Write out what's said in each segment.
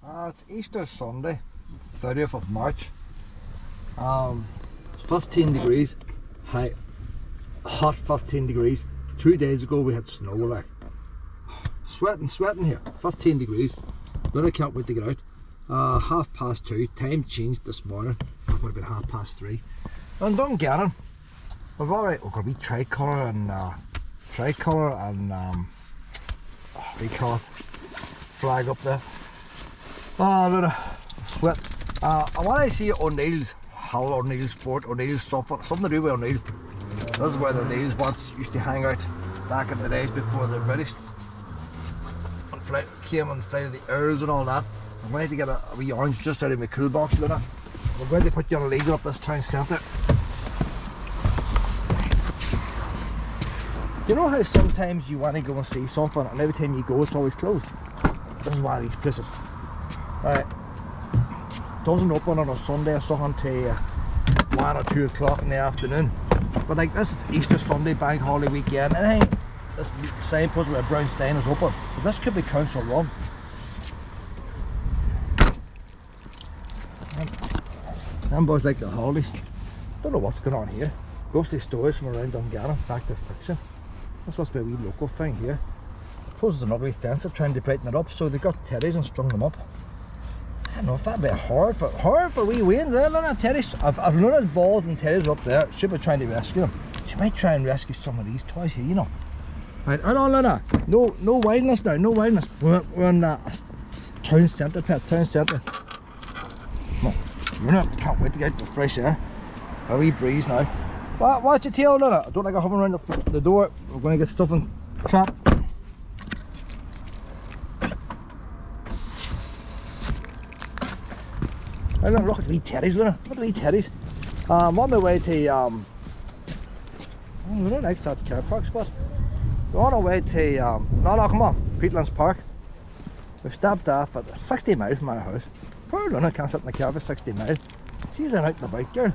It's Easter Sunday, 30th of March. 15 degrees, hot 15 degrees. 2 days ago we had snow, like sweating here. 15 degrees. But I can't wait to get out. 2:30. Time changed this morning. It would have been 3:30. And Dungannon, we've got a wee tricolour and what do you call it? Flag up there. Oh, look at sweat. I want to see O'Neill's Hull, O'Neill's Fort, O'Neill's something to do with O'Neill. This is where the O'Neills once used to hang out back in the days before the British came on the flight of the Earls and all that. I'm going to get a wee orange just out of my cool box, Luna. We're going to put you on a leader up this town centre. Do you know how sometimes you want to go and see something and every time you go it's always closed? This is one of these places. Right. Doesn't open on a Sunday or something till 1 or 2 o'clock in the afternoon. But like this is Easter Sunday, bank holiday weekend. Anything, this signpost with a brown sign is open. But this could be council run. Them boys like the holidays. Don't know what's going on here. Ghostly stories from around Dungannon, fact or fiction. This must be a wee local thing here. I suppose it's an ugly fence, they're trying to brighten it up, so they got teddies and strung them up. I don't know if that'd be a horror for wee Waynes, eh? Look at teddies. I've noticed balls and teddies up there. Should be trying to rescue them. She might try and rescue some of these toys here, you know. Right, hold on, Luna. No wildness now, no wildness. We're in town centre, pet, town centre. Come on, Luna, can't wait to get the fresh air. A wee breeze now. Watch your tail, Luna. I don't like it hovering around the door. We're going to get stuff in trap. I don't look at the wee teddies, Luna. Look at the wee teddies. I'm on my way to oh, we don't like that car park spot. We're on our way to no, come on, Peatlands Park. We've stopped off at 60 miles from our house. Poor Luna can't sit in the car for 60 miles. She's an out and about girl.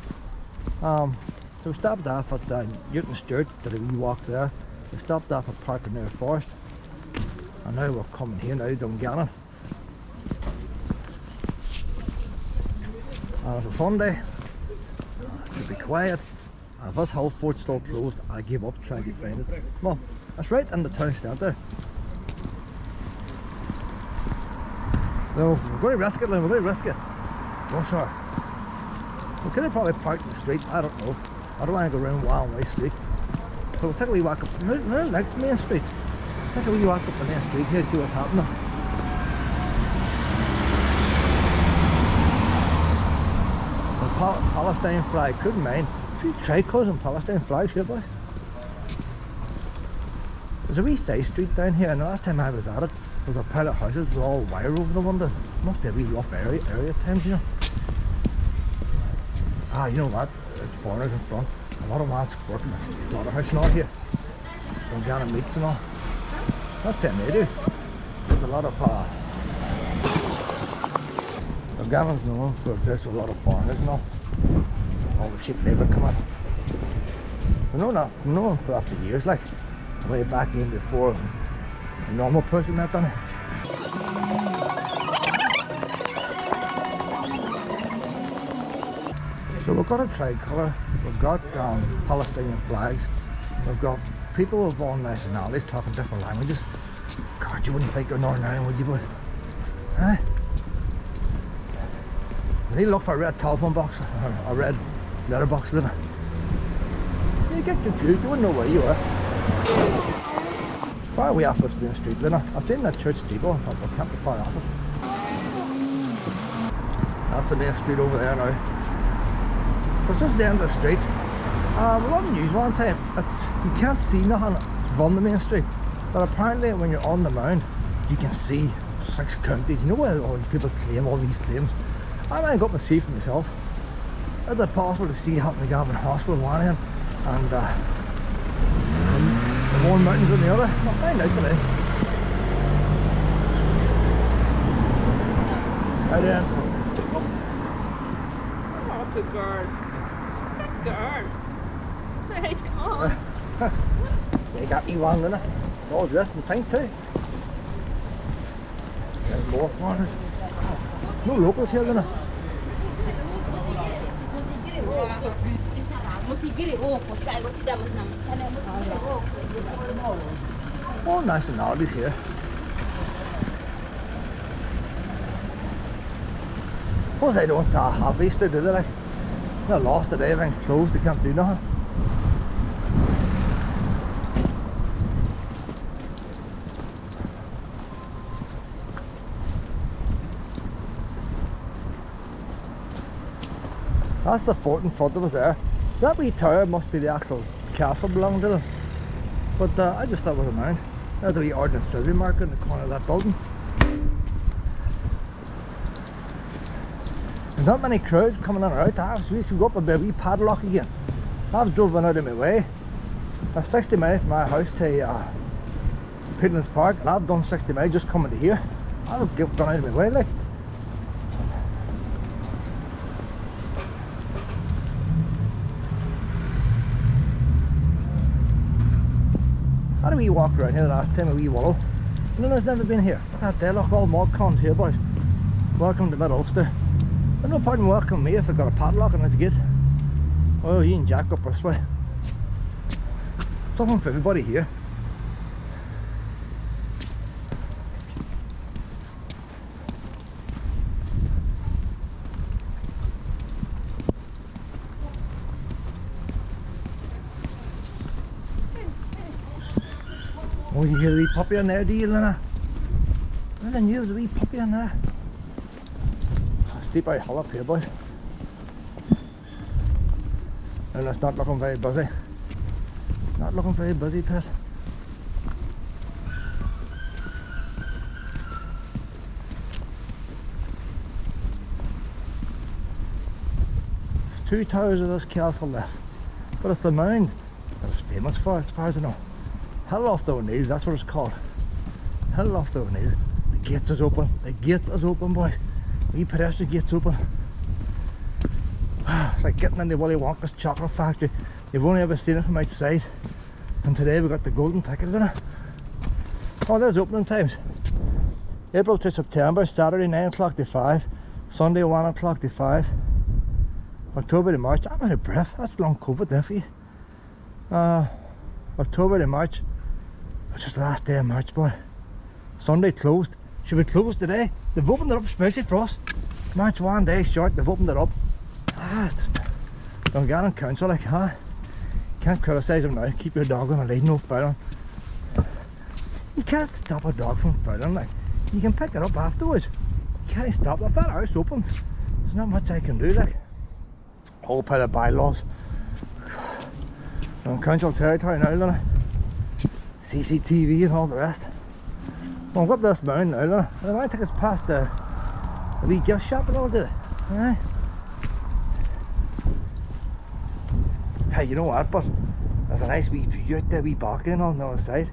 So we stopped off at Newton Stewart, did a wee walk there. We stopped off at Park near Forest. And now we're coming here now to Dungannon. It's a Sunday, it should be quiet, and if this whole fort's still closed, I give up trying to find it. Come on, it's right in the town centre. No, we're going to risk it, Lynn, we're going to risk it. Oh, sure. We could have probably parked in the street, I don't know. I don't want to go around wild way streets. So we'll take a wee walk up the next main street. Take a wee walk up the main street here, see what's happening. Palestine flag, couldn't mind. 3 tricolours and Palestine flags here, boys. There's a wee side street down here, and the last time I was at it, there was a pile of houses with all wire over the windows. It must be a wee rough area at times, you know. You know what? There's foreigners in front. A lot of ones working at the slaughterhouse and all here. Dungannon meats and all. That's the same they do. There's a lot of Dungannon's known for a place with a lot of foreigners and all. All the cheap labour come in. We've known them for after years, like way back in before a normal person met on it. So we've got a tricolour, we've got Palestinian flags, we've got people of all nationalities talking different languages. God, you wouldn't think of Northern Ireland, would you, boy? Huh? I need to look for a red telephone box, or a red letterbox, Luna. You get confused, you wouldn't know where you are. Far away off this main street, Luna. I've seen that church steeple, I can't be far off it. That's the main street over there now. It's just the end of the street. We're on the news one time. You can't see nothing from the main street, but apparently when you're on the mound, you can see 6 counties. You know where all these people claim all these claims? I might go up and see for myself. Is it possible to see Hampton Gavin Hospital in one end and the Mourne Mountains on the other? I'll find out today. Right then. Oh, good girl. Good girl. Right, come on. They got me one, Luna. It's all dressed in pink too. There's more foreigners. Oh, No locals here, Luna. All nationalities here. Of course they don't have Easter, do they? Like, they're lost today, everything's closed, they can't do nothing. That's the fort in front of us there. So that wee tower must be the actual castle belonging to them. But I just thought it was a mound. There's a wee ordnance survey marker in the corner of that building. There's not many crowds coming in or out. So we should go up and be a wee padlock again. I've driven out of my way. That's 60 miles from my house to Peatlands Park, and I've done 60 miles just coming to here. I've gone out of my way, like. How do we walk around here the last time, a wee wallow? Luna's never been here. Look at that, look, all mod cons here, boys. Welcome to Ulster. There's no point in welcoming me if I've got a padlock on this gate. Oh, you and Jack up this way. Something for everybody here. Oh, you hear the wee puppy in there, do you, Luna? I didn't know there was a wee puppy in there. Steep out hill up here, boys. And it's not looking very busy. Not looking very busy, pet. There's 2 towers of this castle left, but it's the mound that it's famous for, as far as I know. Hill off the O'Neills, that's what it's called. Hill off the O'Neills. The gates is open. The gates is open, boys. The pedestrian gates open. It's like getting into Willy Wonka's chocolate factory. You've only ever seen it from outside. And today we got the golden ticket in it. Oh, there's opening times. April to September, Saturday 9 o'clock to 5. Sunday 1 o'clock to 5. October to March. I'm out of breath. That's long COVID there for you. October to March. Which is the last day of March, boy. Sunday closed. Should be closed today. They've opened it up especially for us. March 1 day short, they've opened it up. Dungannon Council, like, can't criticise them now. Keep your dog on a lead, no fouling. You can't stop a dog from fouling, like. You can pick it up afterwards. You can't stop it. If that house opens, there's not much I can do, like. Whole pile of bylaws. On council territory now, Luna. CCTV and all the rest. Well, I'll go up this mountain now, Luna. I might take us past the wee gift shop and all, do it. Alright. Hey, you know what, but there's a nice wee view out there, wee balcony and all on the other side.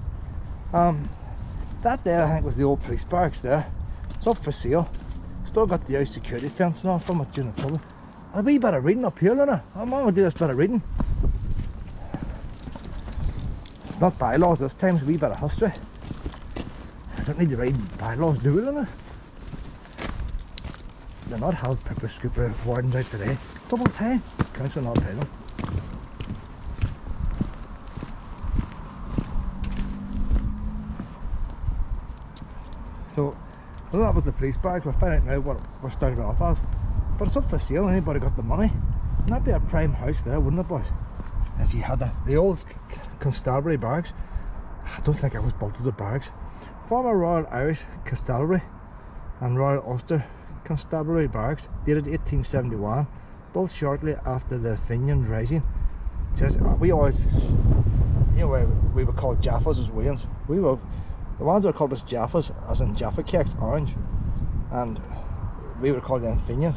That there I think was the old police barracks there. It's up for sale. Still got the house security fence and all from it during the trouble. A wee bit of reading up here, Luna. I'm going to do this bit of reading. It's not bylaws this time, it's a wee bit of history. I don't need to read bylaws, do we, Luna? They're not held pepper scooper wardens out today. Double time. Council not pay them. So, well, that was the police barracks. We're finding out now what we're starting off as. But it's up for sale, anybody got the money. And that'd be a prime house there, wouldn't it, boys? If you had the old Constabulary barracks. I don't think it was built as a barracks. Former Royal Irish Constabulary and Royal Ulster Constabulary barracks, dated 1871, built shortly after the Fenian Rising. It says, we always, you know, we were called Jaffas as Williams. We were, the ones that were called us Jaffas, as in Jaffa cakes, orange, and we were called them Fenian.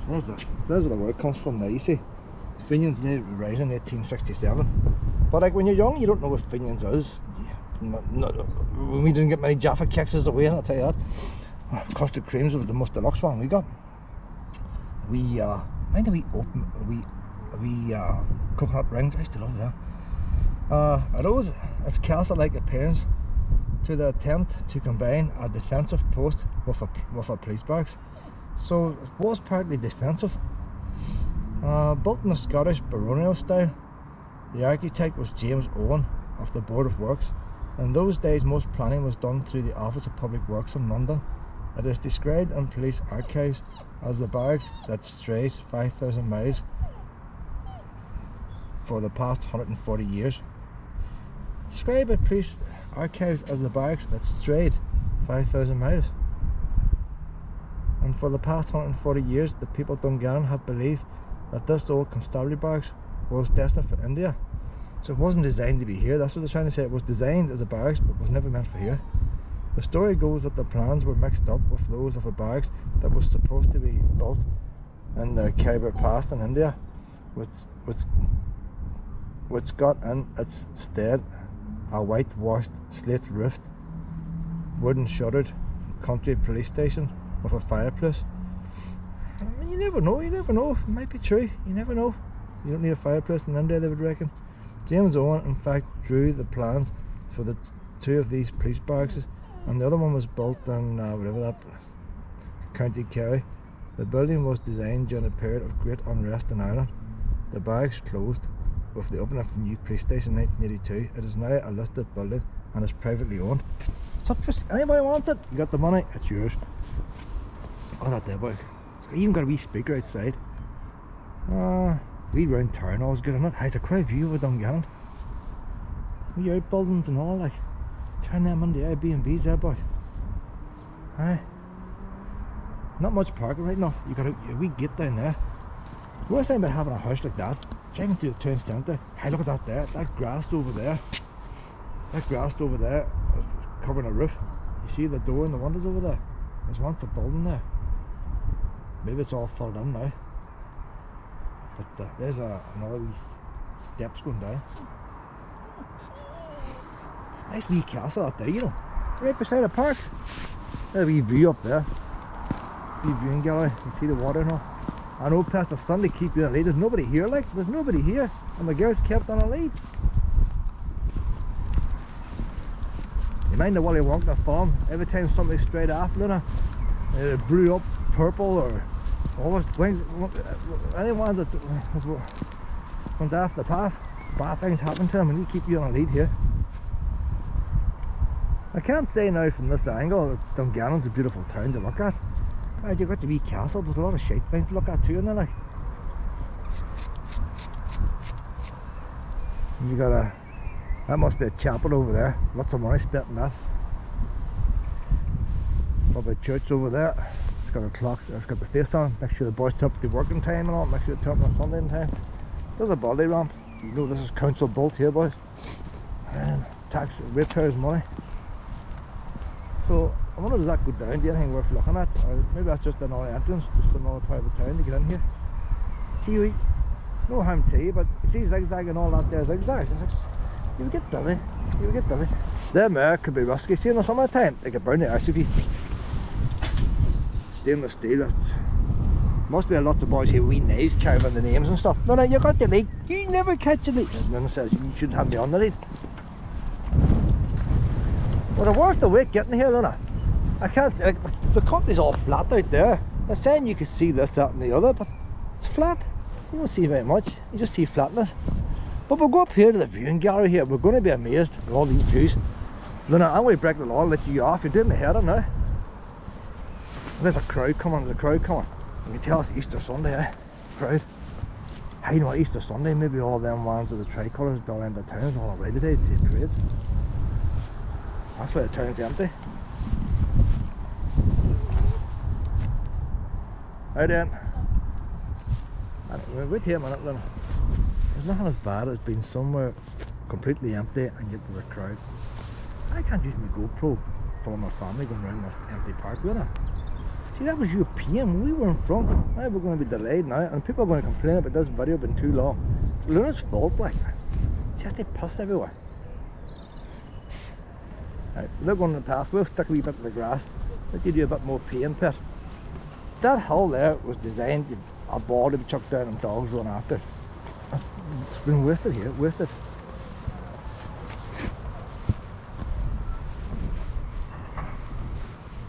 So there's where the word comes from there, you see. Fenians they rise in 1867. But like when you're young, you don't know what Fenians is. We didn't get many Jaffa cakes as a way, I'll tell you that. Custard creams was the most deluxe one we got. Mind that we open coconut rings. I used to love them. It owes its castle-like appearance to the attempt to combine a defensive post with a police barracks. So it was partly defensive. Built in the Scottish baronial style, the architect was James Owen of the Board of Works. In those days, most planning was done through the Office of Public Works in London. It is described in police archives as the barracks that strays 5,000 miles for the past 140 years. Described by police archives as the barracks that strayed 5,000 miles. And for the past 140 years, the people of Dungannon have believed that this old constabulary barracks was destined for India. So it wasn't designed to be here, that's what they're trying to say. It was designed as a barracks, but was never meant for here. The story goes that the plans were mixed up with those of a barracks that was supposed to be built in the Khyber Pass in India, which got in its stead a whitewashed, slate-roofed, wooden shuttered country police station with a fireplace. I mean, you never know, it might be true, you never know. You don't need a fireplace in India, they would reckon. James Owen in fact drew the plans for the two of these police barracks, and the other one was built in whatever that County Kerry. The building was designed during a period of great unrest in Ireland. The barracks closed with the opening of the new police station in 1982. It is now a listed building and is privately owned. It's up for anybody wants it. You got the money, it's yours. Oh, that there boy. It's even got a wee speaker outside. Wee round town, all's good in it. It's a great view of Dungannon. Wee outbuildings and all, like. Turn them into Airbnbs there, boys. Aye. Not much parking right enough. You got a wee gate down there. The worst thing about having a house like that, driving through the town centre, hey, look at that there. That grass over there. That grass over there is covering a roof. You see the door and the windows over there? There's once a building there. Maybe it's all filled in now. But there's another wee steps going down. Nice wee castle out there, you know. Right beside a park. There's a wee view up there. Wee viewing gallery. You see the water and all. I know past the sun they keep you on a lead. There's nobody here, like. There's nobody here. And the girl's kept on a lead. You mind the Wally Wonka farm? Every time somebody straight off, Luna, it blew up purple or all those things. Any ones that went off the path, bad things happen to them, and you keep you on a lead here. I can't say now from this angle that Dungannon's a beautiful town to look at. Right, you've got the wee castle, there's a lot of shite things to look at too, isn't there, like? You got that must be a chapel over there, lots of money spent on that. Probably a church over there. It's got a clock, it's got the face on, make sure the boys turn up to working time and all, make sure they turn up on Sunday in time. There's a body ramp, you know this is council built here, boys. And tax ratepayers' money. So I wonder, does that go down? Do you anything worth looking at? Or maybe that's just another entrance, just another part of the town to get in here. See, no harm to you, but you see zigzag and all that there, zigzags. You would get dizzy. You would get dizzy. Them there could be risky. See, in the summertime, they could burn the arse if you. Stainless steel. That's, must be a lot of boys here with wee knives carving the names and stuff. No, you got the lead. You never catch a lead. No one says you shouldn't have me on the lead. Was it worth the wait getting here, Luna? I can't see, like, the country's all flat out there. They're saying you can see this, that and the other, but it's flat. You don't see very much, you just see flatness. But we'll go up here to the viewing gallery here. We're going to be amazed at all these views. Luna, I'm going to break the law and let you off. You're doing my head on now. There's a crowd coming, You can tell it's Easter Sunday, eh? Crowd. Hey, you know what, Easter Sunday, maybe all them ones with the tricolours down in the towns all away today to take parades. That's why the town's empty. How then? Wait here a minute, Luna. There's nothing as bad as being somewhere completely empty and yet there's a crowd. I can't use my GoPro full of my family going around this empty park, Luna. See, that was European. We were in front. Now we're going to be delayed now, and people are going to complain about this video being too long. It's Luna's fault, like. It's just they piss everywhere. Right, they're going on the path. We'll stick a wee bit of the grass. Let you do a bit more peeing pit. That hill there was designed to a ball to be chucked down and dogs run after. It's been wasted here, wasted.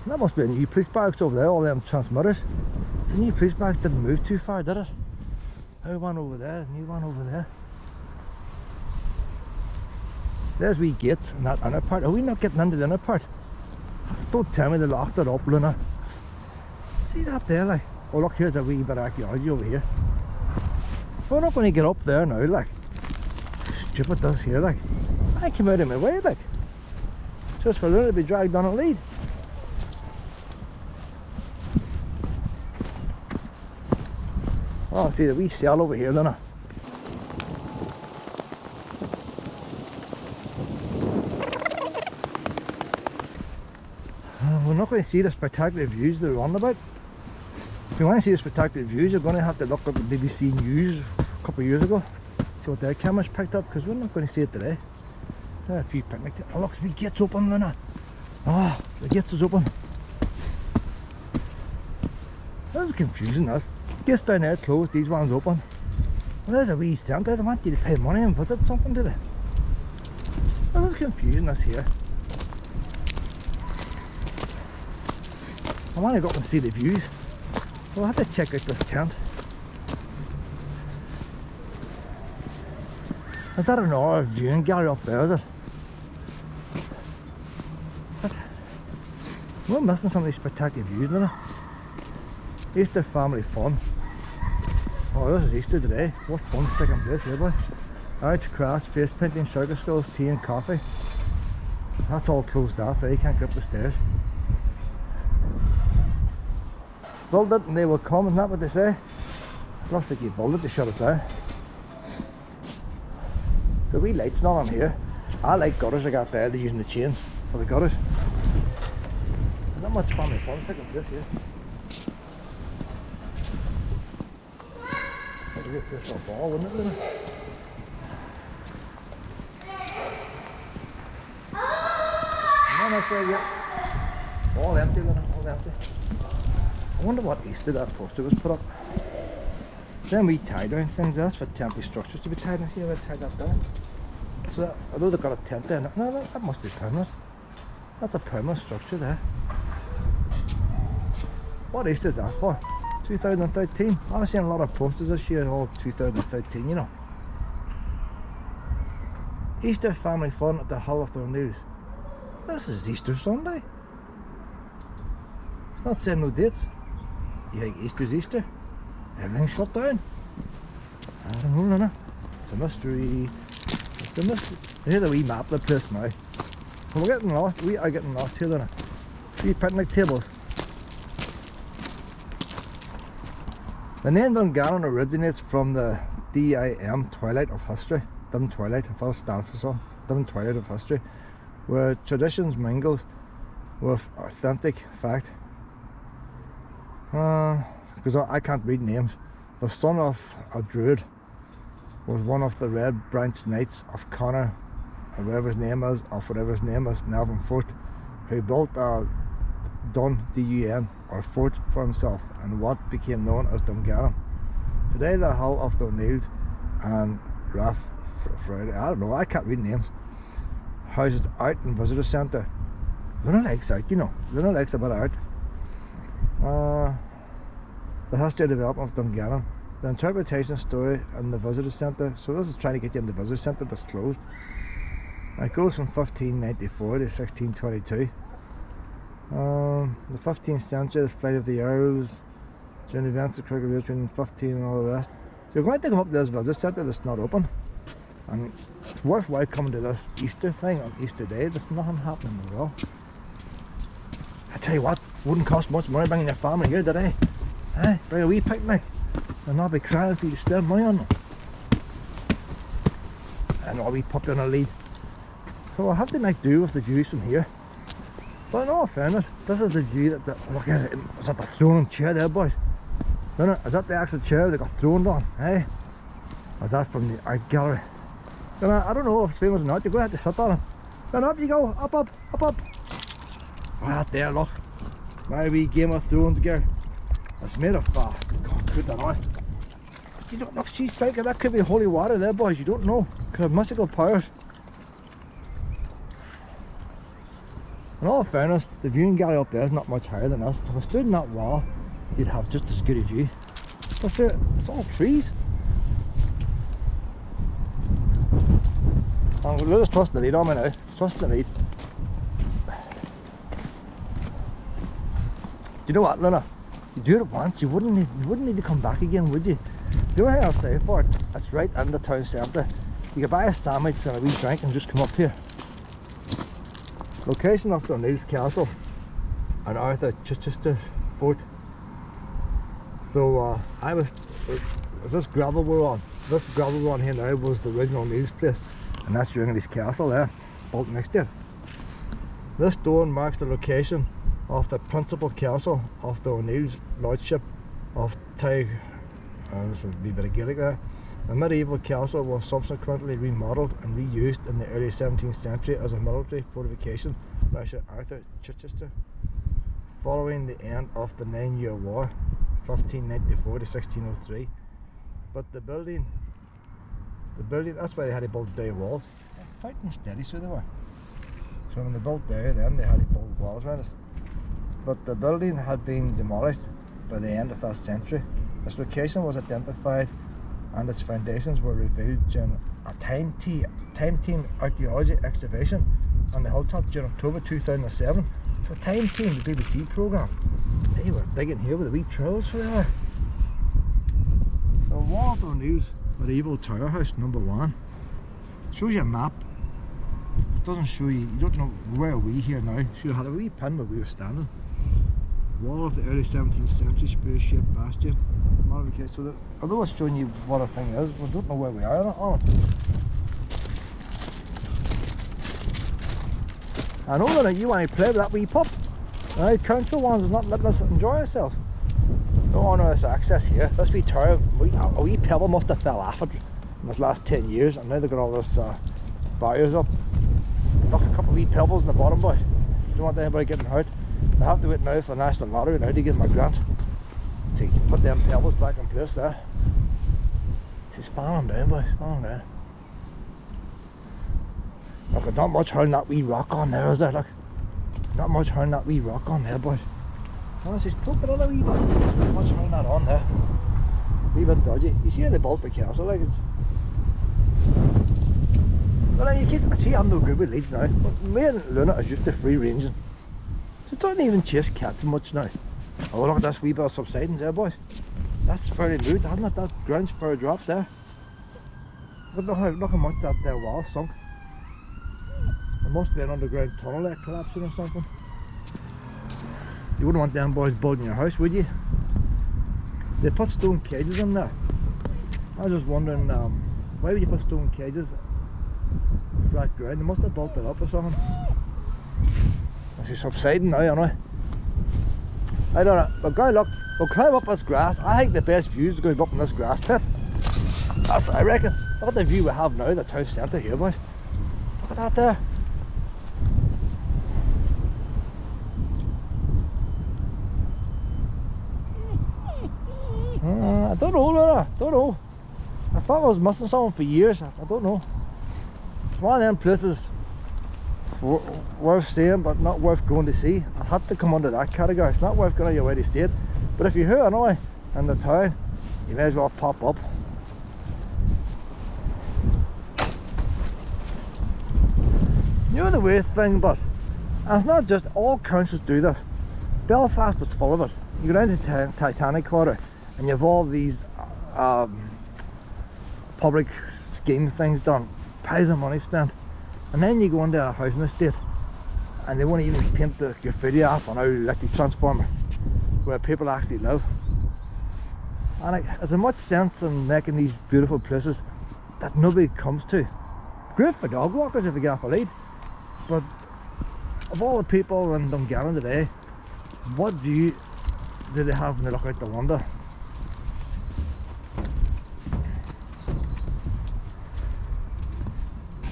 That must be a new police barracks over there, all them transmitters. The new police box didn't move too far, did it? New one over there, new one over there. There's wee gates in that inner part. Are we not getting into the inner part? Don't tell me they locked it up, Luna. See that there, like? Oh look, here's a wee bit of archaeology over here. We're not going to get up there now, like. Stupid this here, like. I came out of my way, like. Just for Luna to be dragged on a lead. Oh, see the wee cell over here, Luna. We're not going to see the spectacular views they're on about. If you want to see the spectacular views, you're going to have to look at the BBC News a couple of years ago. See what their cameras picked up, because we're not going to see it today. There are a few picnic tables. Oh look, the gate's open, Luna. Ah, the gate is open. This is confusing, this. Gates down there closed, these ones open. Well, there's a wee centre. They want you to pay money and visit something, do they? This is confusing, this here. I want to go up and see the views. We'll have to check out this tent. Is that an hour viewing gallery up there, is it? But we're missing some of these spectacular views, isn't it? Easter family fun. Oh, this is Easter today. What fun's taking place here, boys? Arts, crafts, face painting, circus skills, tea and coffee. That's all closed off there, you can't get up the stairs. Build it and they will come, isn't that what they say? Looks like you build it to shut it down. So wee lights not on here. I like gutters I got there, they're using the chains for the gutters. Not much family fun taking place here. That'd be a good place for a ball, wouldn't it, Luna? No, that's right, yeah. All empty, Luna, all empty. I wonder what Easter that poster was put up. Then we tie down things, that's for temporary structures to be tied. I see how I tied that down. So that, although they've got a tent there, no, that must be permanent. That's a permanent structure there. What Easter is that for? 2013. I've seen a lot of posters this year, all 2013, you know. Easter family fun at the Hull of the O'Neills. This is Easter Sunday. It's not saying no dates. You think Easter's Easter? Everything's shut down. I don't know, Luna. It's a mystery. It's a mystery. Here's a wee map of the place now. We're getting lost. We are getting lost here, Luna. 3 picnic tables. The name Dungannon originates from the DIM Twilight of History. Dim Twilight, I thought it stood for something. Dim Twilight of History. Where traditions mingles with authentic fact. Because I can't read names. The son of a druid was one of the Red Branch Knights of Connor, or whatever his name is, Melvin Fort, who built a Dun or fort for himself and what became known as Dungannon. Today the Hull of the O'Neills and Raff Friday, I don't know, I can't read names, houses art and visitor centre. Luna likes art, you know. Luna likes a bit of art. The history and development of Dungannon, the interpretation story and the visitor centre. So this is trying to get you in the visitor centre that's closed. It goes from 1594 to 1622. The 15th century, the flight of the Earls, during the events of cricket between 15 and all the rest. So you're going to come up to this visitor centre that's not open. And it's worthwhile coming to this Easter thing on Easter Day. There's nothing happening at all. I tell you what, wouldn't cost much money bringing your family here today. Bring a wee picnic and not be crying for you to spend money on them. And a wee puppy on a lead. So I'll have to make do with the views from here. But in all fairness, this is the view that look, is that the throne chair there, boys? No, is that the actual chair they got thrown on? Or is that from the art gallery? I don't know if it's famous or not. You're going to have to sit on it. Then up you go, up. Right there, look. My wee Game of Thrones gear. It's made of God, put that on. You don't look, she's striking. That could be holy water there, boys. You don't know. Could have mystical powers. In all fairness, the viewing gallery up there is not much higher than us. If I stood in that wall, you'd have just as good a view. But sure, it's all trees. And we'll just trust the lead on me now. It's trusting the lead. Do you know what, Luna? You do it once, you wouldn't need to come back again, would you? The only thing I'll say for it, it's right in the town centre. You can buy a sandwich and a wee drink and just come up here. Location of the O'Neill's Castle and Arthur Chichester Fort. So is this gravel we're on? This gravel we're on here now was the original O'Neill's place, and that's Dungannon Castle there, built next to it. This stone marks the location of the principal castle of the O'Neill's Lordship of Teg. This would be a bit of Gaelic there. The medieval castle was subsequently remodelled and reused in the early 17th century as a military fortification by Sir Arthur Chichester following the end of the 9-Year War, 1594 to 1603. But the building, that's why they had to build the walls. Fighting steady, so they were. So when they built there, then they had to build walls around it. But the building had been demolished by the end of that century. Its location was identified and its foundations were revealed during a time team archaeology excavation on the hilltop during October 2007. So Time Team, the BBC programme, they were digging here with the wee trolls for there. So Walls O'Neill's medieval tower house number 1. It shows you a map. It doesn't show you, you don't know where are we here now. Should have had a wee pin where we were standing. Wall of the early 17th century spear-shaped bastion. Modification. So that, although it's showing you what a thing is, we don't know where we are on it. I know that you want to play with that wee pup. The council ones are not letting us enjoy ourselves. No honorious access here. This wee tower, a wee pebble must have fell off it in this last 10 years, and now they've got all this barriers up. Look, a couple of wee pebbles in the bottom, boys. Don't want anybody getting hurt. I have to wait now for the National Lottery now to get my grant to put them pebbles back in place there. It's falling down, boys, falling down. Look, there's not much hurling that wee rock on there, is there? Look, not much hurling that wee rock on there, boys. Honestly, just poke it on a wee bit. Not much hurling that on there. Wee bit dodgy. You see how they built the castle, like it's. Well, you keep. See, I'm no good with leads now. But me and Luna is just a free ranging. So don't even chase cats much now. Oh, look at this wee bit of subsidence there, boys. That's fairly new, hasn't it? That ground's fair drop there. But look how much that there wall sunk. There must be an underground tunnel there collapsing or something. You wouldn't want them boys building your house, would you? They put stone cages in there. I was just wondering, why would you put stone cages on flat ground? They must have built it up or something. It's subsiding now, aren't I don't know. But go look, we'll climb up this grass. I think the best view is going to be up in this grass pit. That's what I reckon. Look at the view we have now, the town centre here, boys. Look at that there. I don't know, Laura. Don't know. I thought I was missing something for years. I don't know. It's one of them places worth seeing, but not worth going to see. I had to come under that category. It's not worth going out your way to see it. But if you're here anyway in the town, you may as well pop up. You know the weird thing, but and it's not just all councils do this. Belfast is full of it. You go down to Titanic Quarter and you have all these public scheme things done, piles of money spent, and then you go into a housing estate and they won't even paint the graffiti off on our electric transformer where people actually live. And there's a much sense in making these beautiful places that nobody comes to. Great for dog walkers if they get off a lead, but of all the people in Dungannon today, what view do they have when they look out the window?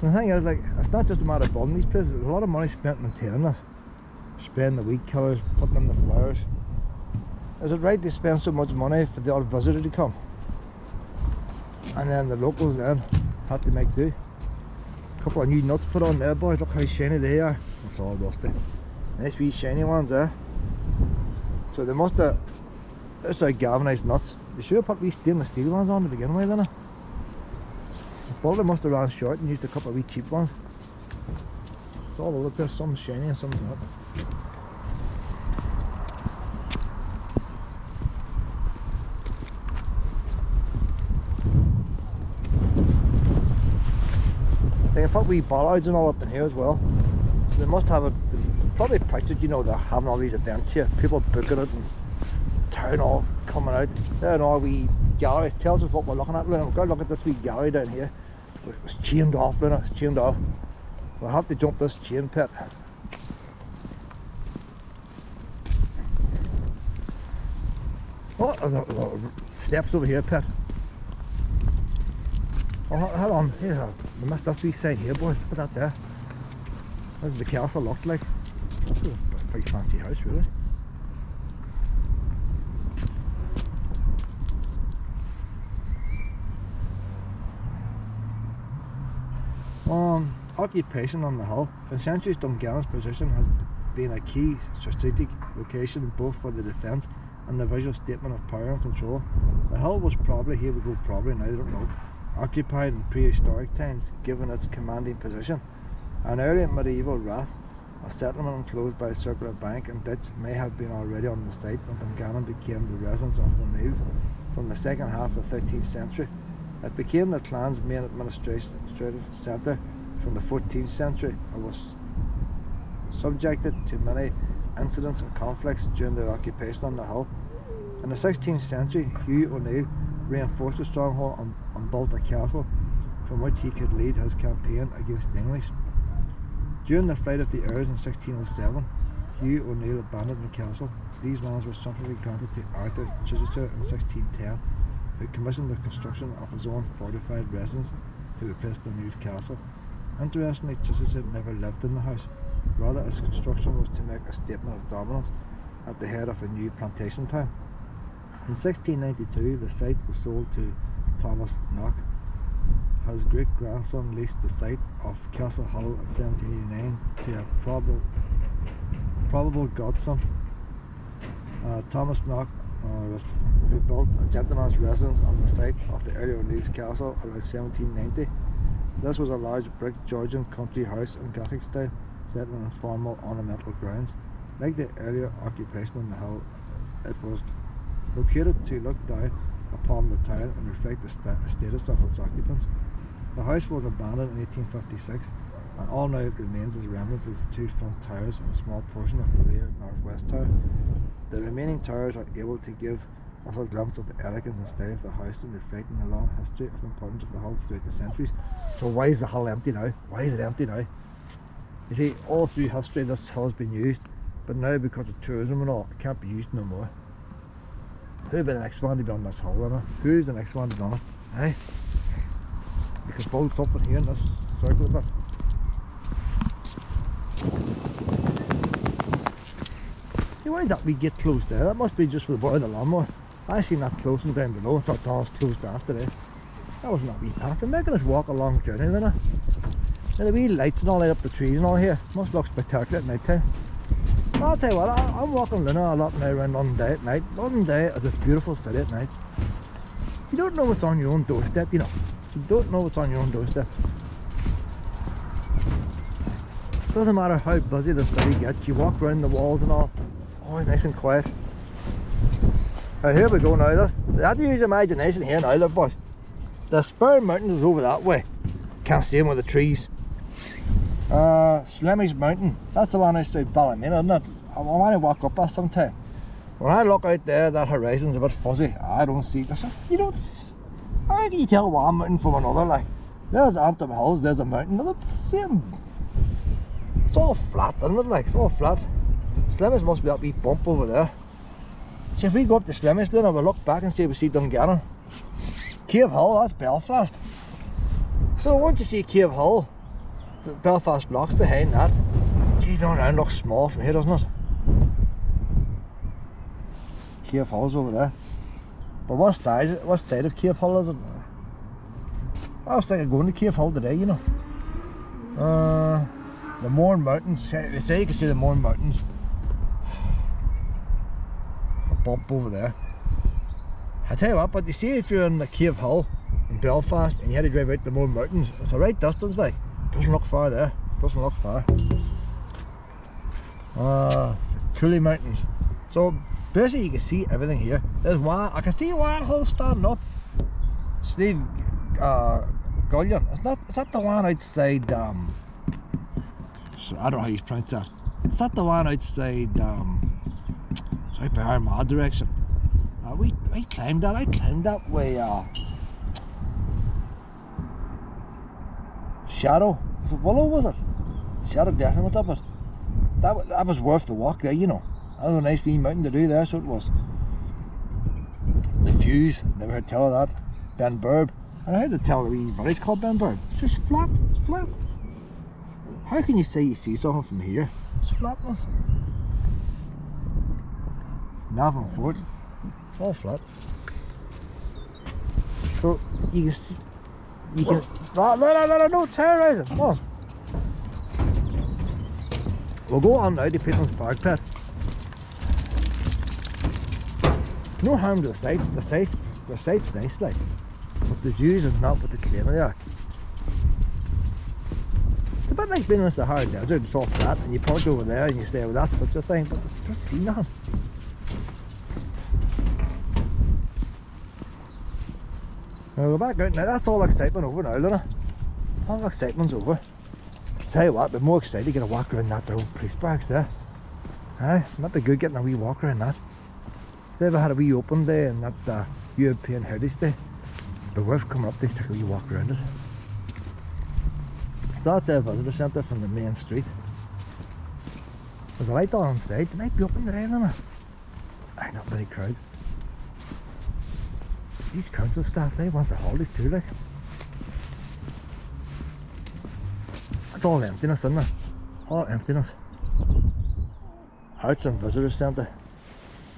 The thing is, like, it's not just a matter of building these places. There's a lot of money spent maintaining this, spraying the weed killers, putting in the flowers. Is it right to spend so much money for the odd visitor to come, and then the locals then have to make do? A couple of new nuts put on there, boys. Look how shiny they are. It's all rusty. Nice wee shiny ones there. So they must have Those are galvanised nuts. They should have put these stainless steel ones on to begin with, didn't they? The boulder must have ran short and used a couple of wee cheap ones. It's all over the place, some shiny and some not. They can put wee bollards and all up in here as well. So they must have probably pictured, you know, they're having all these events here, people booking it and the town all coming out. There and all wee galleries. Tells us what we're looking at. We've got to look at this wee gallery down here. It's chained off, Luna, it's chained off. We'll have to jump this chain pit. Oh, the steps over here, pit. Oh, hold on, here, we missed this wee side here, boys. Put that there. That's what the castle looked like. It's a pretty fancy house, really. Occupation on the hill. For centuries, Dungannon's position has been a key strategic location both for the defence and the visual statement of power and control. The hill was probably, here we go probably, now I don't know, occupied in prehistoric times, given its commanding position. An early medieval rath, a settlement enclosed by a circular bank and ditch, may have been already on the site when Dungannon became the residence of the O'Neills from the second half of the 13th century. It became the clan's main administrative centre from the 14th century and was subjected to many incidents and conflicts during their occupation on the hill. In the 16th century, Hugh O'Neill reinforced the stronghold and built a castle from which he could lead his campaign against the English. During the flight of the Earls in 1607, Hugh O'Neill abandoned the castle. These lands were subsequently granted to Arthur Chichester in 1610, who commissioned the construction of his own fortified residence to replace the O'Neill's castle. Interestingly, Chichester never lived in the house. Rather, its construction was to make a statement of dominance at the head of a new plantation town. In 1692, the site was sold to Thomas Knock. His great-grandson leased the site of Castle Hull in 1789 to a probable godson, Thomas Knock, who built a gentleman's residence on the site of the early O'Neill's castle around 1790. This was a large brick Georgian country house in Gothic style, set in informal ornamental grounds. Like the earlier occupation on the hill, it was located to look down upon the town and reflect the status of its occupants. The house was abandoned in 1856, and all now it remains is remnants of its two front towers and a small portion of the rear northwest tower. The remaining towers are able to give us a glimpse of the elegance and style of the house and reflecting the long history of the importance of the hull throughout the centuries. So why is the hull empty now? Why is it empty now? You see, all through history this hull has been used, but now because of tourism and all, it can't be used no more. Who'll be the next one to be on this hull, then? Who's the next one to be on it? Eh? We could build something here in this circle a bit. See, why did that wee gate closed there? That must be just for the boy of the lawnmower. I seen that closing down below and thought that was closed after there. That wasn't that wee path. They're making us walk a long journey, isn't it? Now the wee lights and all light up the trees and all here. Must look spectacular at night time. Well, I'll tell you what, I'm walking Luna a lot now around London Day at night. London Day is a beautiful city at night. You don't know what's on your own doorstep, you know. You don't know what's on your own doorstep. Doesn't matter how busy the city gets, you walk around the walls and all, it's always nice and quiet. Right, here we go now. You have to use your imagination here now, look boys. The Spur Mountains is over that way. Can't see them with the trees. Slemmy's Mountain, that's the one outside Ballymena, isn't it? I want to walk up that sometime. When I look out there, that horizon's a bit fuzzy. I don't see it. You don't. How can you tell one mountain from another? Like, there's Antrim Hills, there's a mountain, they're the same. It's all flat, isn't it? Like, it's all flat. Slemmy's must be that wee bump over there. See, if we go up to Slemmy's, then we'll look back and see if we see Dungannon. Cave Hill, that's Belfast. So once you see Cave Hill, the Belfast blocks behind that. Geez, no, it looks small from here, doesn't it? Cave Hill's over there. But what side of Cave Hill is it? I was thinking of going to Cave Hill today, you know. The Mourne Mountains. They say you can see the Mourne Mountains. A bump over there. I tell you what, but you see if you're in the Cave Hill in Belfast and you had to drive out the more mountains, it's a right distance like. Doesn't look far there. Doesn't look far. Cooley Mountains. So basically you can see everything here. There's one, I can see one hill standing up. Steve Gullion. Is that the one outside I don't know how you pronounce that. Is that the one outside sorry, by Armagh direction? I climbed that way Shadow. Was it Willow, was it? Shadow definitely went up it. That was worth the walk there, you know. That was a nice wee mountain to do there, so it was. The Fuse, never heard tell of that. Ben Burb. And I heard to tell the wee village called Ben Burb. It's just flat, it's flat. How can you say you see something from here? It's flatness. Navan Fort. It's all flat. So you can see, no terrorising, come on. We'll go on now to Peter's Park Pit. No harm to the site. The site's nice like, but the views are not what they claim they are. It's a bit like being in the Sahara Desert. It's all flat and you park over there and you say, well, that's such a thing, but you don't see nothing. Now we're back out now. That's all excitement over now, Luna. All excitement's over. Tell you what, I'd be more excited to get a walk around that old police barracks there. Aye, might be good getting a wee walk around that. If they ever had a wee open day and that European Heritage Day, it'd be worth coming up to take a wee walk around it. So that's a visitor centre from the main street. There's a light on inside. They might be open today, Luna. Aye, not many crowds. These council staff, they want the holidays too, like. It's all emptiness, isn't it? All emptiness. Arts and Visitor Centre.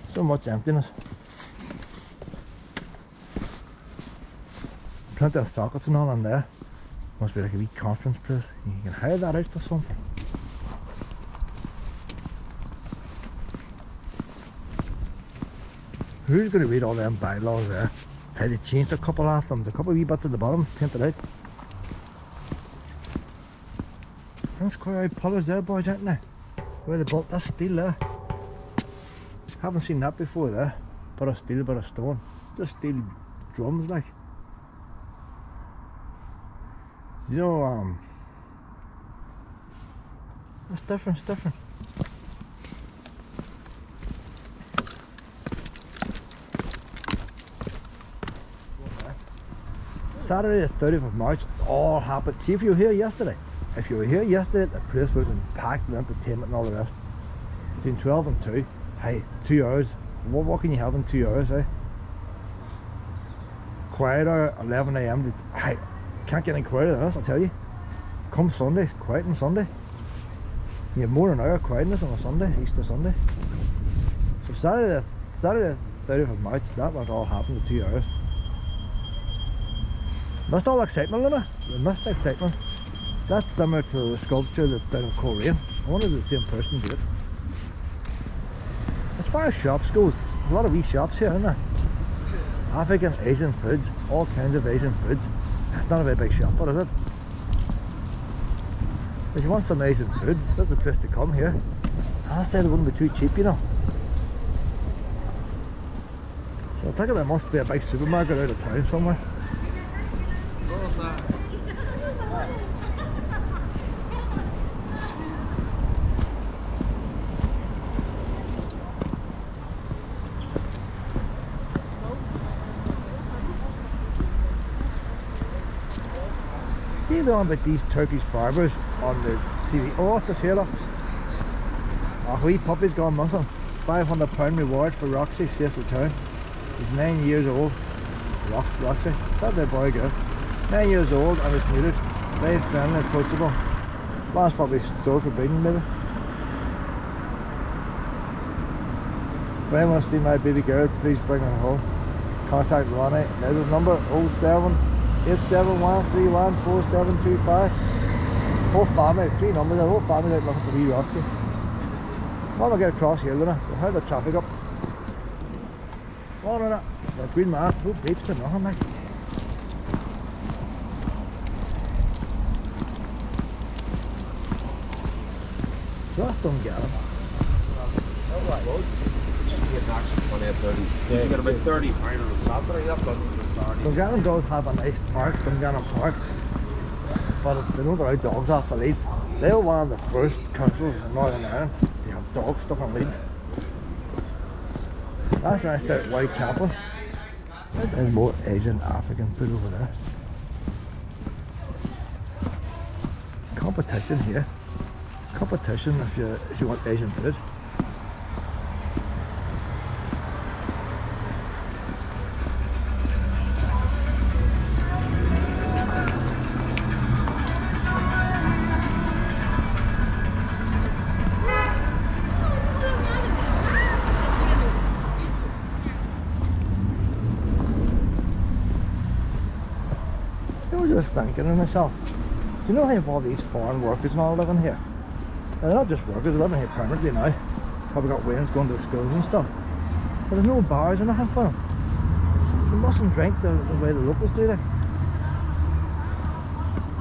So much emptiness. Plenty of sockets and all in there. Must be like a wee conference place. You can hire that out for something. Who's going to read all them bylaws there? How they changed a couple of them. There's a couple of wee bits at the bottom painted out. That's quite out pillars there, boys, aren't they? Where they built that steel there. Haven't seen that before there. Bit of steel, bit of stone. Just steel drums like. You know, it's different, it's different. Saturday the 30th of March, all happened. See, if you were here yesterday, the place would have been packed with entertainment and all the rest. Between 12 and 2, hey, 2 hours. What can you have in 2 hours, eh? Quiet hour, 11 AM. Hey, can't get any quieter than this, I'll tell you. Come Sunday, it's quiet on Sunday. You have more than an hour quietness on a Sunday, Easter Sunday. So Saturday the 30th of March, that would all happen in 2 hours. Missed all excitement, Luna. We missed the excitement. That's similar to the sculpture that's down in Coleraine. I wonder if the same person did it. As far as shops goes, a lot of wee shops here, isn't there? African, Asian foods, all kinds of Asian foods. It's not a very big shop, but is it? So if you want some Asian food, this is the place to come here. I said it wouldn't be too cheap, you know. So I think there must be a big supermarket out of town somewhere. See the one about these Turkish barbers on the TV. Oh, what's this here, look? A wee puppy's gone missing. £500 reward for Roxy, safe return. She's 9 years old. Roxy, that little boy girl. 9 years old and it's neutered. Very friendly, approachable. Last probably store for breeding, maybe. If anyone wants to see my baby girl, please bring her home. Contact Ronnie. There's his number, 07871314725. Whole family, 3 numbers, the whole family out looking for wee Roxy. Why don't I get across here, Luna? We'll hurry the traffic up. Come on, Luna. The Green Man, no bleeps or nothing like. Just don't get him. You got about 30 final on Saturday, that's what it's starting. Dungannon does have a nice park, Dungannon Park, but they don't allow dogs off the lead. They were one of the first councils in Northern Ireland to have dogs stuck on leads. That's when I started white camping. There's more Asian African food over there. Competition here. Competition if you want Asian food. So I was just thinking to myself, do you know how all these foreign workers and all live in here? Now, they're not just workers, they're living here permanently now. Probably got wains going to the schools and stuff. But there's no bars or nothing for them. They mustn't drink the way the locals do. Like.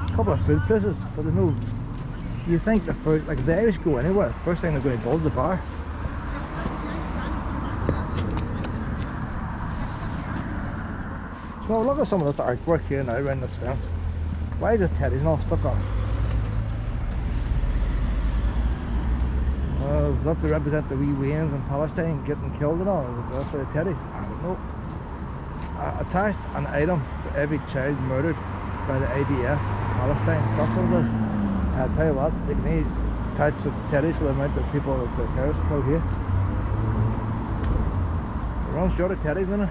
A couple of food places, but there's no... You think the first, like if the Irish go anywhere, first thing they're going to build is a bar. So look at some of this artwork here now around this fence. Why is this teddies all stuck on it? Is that to represent the wee Waynes in Palestine getting killed and all? Is it for the teddies? I don't know. Attached an item for every child murdered by the IDF Palestine. That's what it is. I'll tell you what, they can attach some teddies for the amount of people that the terrorists killed here. We're on short of teddies, isn't it?